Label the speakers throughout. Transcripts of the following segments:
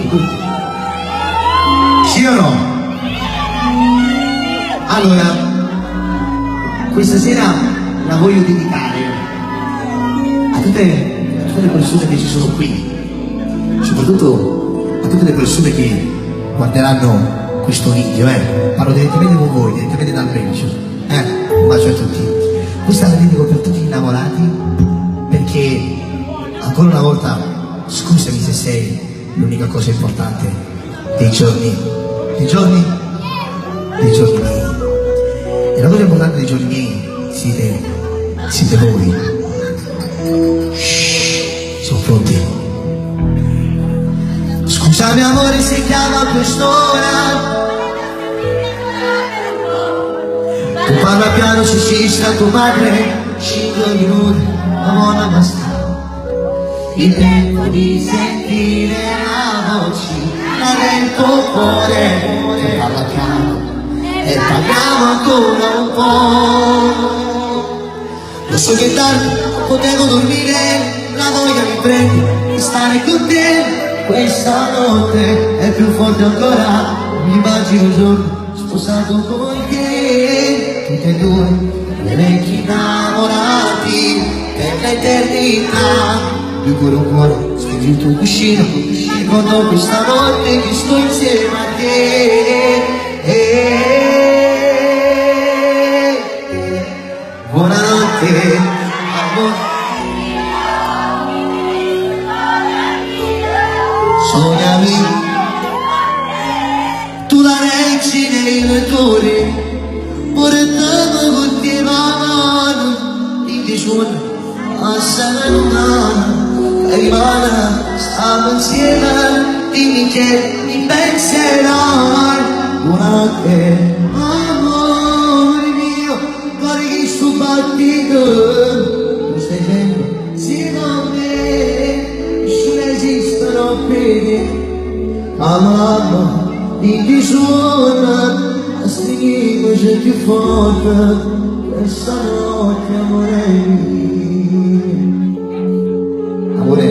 Speaker 1: tutti. Sì o no? Allora, questa sera la voglio dedicare a tutte le persone che ci sono qui, soprattutto a tutte le persone che guarderanno questo video, parlo direttamente con voi, direttamente dal Belgio, un bacio a tutti. Questa la dedico per tutti gli innamorati, perché ancora una volta, scusami se sei l'unica cosa importante dei giorni miei. E la cosa importante dei giorni miei siete voi. Sono pronti? Scusami amore se chiamo a quest'ora. Tu parla piano se si sta tua madre. 5 minuti, amore basta. Il tempo di sentire la voce del tuo cuore. Che parla piano e parliamo ancora un po'. Lo so che tardi, non potevo dormire, la voglia mi prende di stare con te. Questa notte è più forte ancora, mi immagino un giorno sposato con te. Tutte e due, le vecchi innamorati per l'eternità. Più cuore un cuore, spingi il tuo cuscino, ricordo questa notte che sto insieme a te. Buonanotte, amore. Sognami, tu la reggi nei tuoi cuori, portami con te la mano, di giorno assai lontano, rimane, stiamo insieme, dimmi che mi penserai. Buonanotte, amore mio, guarda che sto battito, tu stai sempre insieme a me, nessuno esistono più. Mamma, di suona, la stringo c'è più forte, questa notte amore mio. Amore,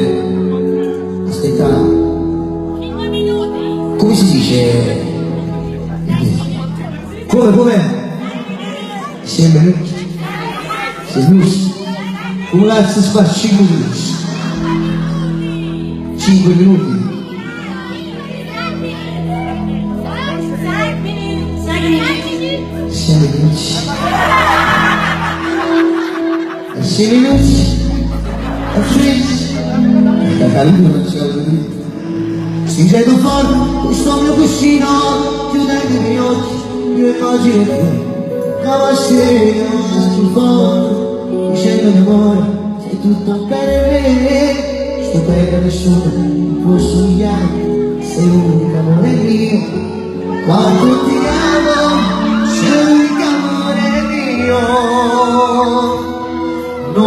Speaker 1: aspetta, come si dice? Come? Sembra? Se snus? Come la si fa 5 minuti? 5 minuti? 6 minuti? A frente? La calma non c'è venuto. Stringendo forte questo mio cuscino, chiudendo i miei occhi, io immagino te, cavasera, più forte, dicendo amore, sei tutto per me, sto per nessuno, non può sognare, sei l'unico amore mio, quando ti amo, sei l'unico amore mio, no,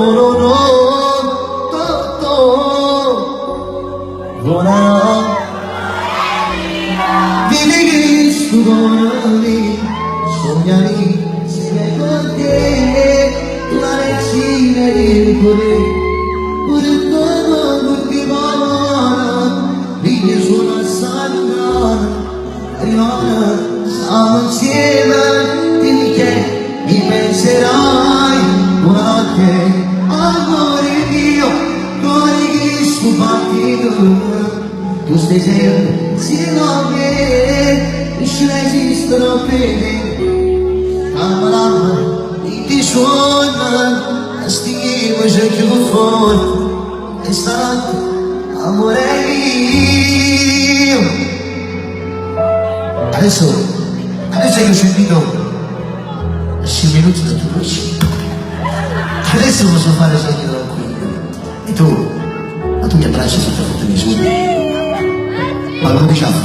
Speaker 1: buonanotte. Vieni che sto con me, sognami se sei con te, la regina del cuore, portando tutti buona, vieni sulla santa, rimane, stiamo insieme, dimmi che mi penserai. Buonanotte, amore mio, cuore che sto battito. Tu stai sempre insieme a me, nessuno esistono per me. Mamma, ti suona, la stima c'è più forte, e stanotte, amore mio. Adesso che ho sentito 5 minuti da tua voce, adesso posso fare sentire tranquillo. E tu mi abbracci sotto tutti i miei sogni. Ma lo diciamo,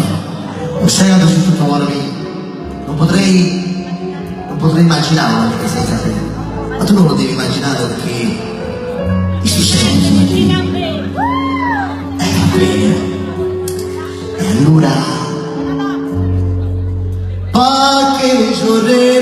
Speaker 1: ho segnato su tutto amore mio, non potrei immaginarlo perché sei stata te, ma tu non lo devi immaginare perché mi sto sempre va bene, e allora, poche giorni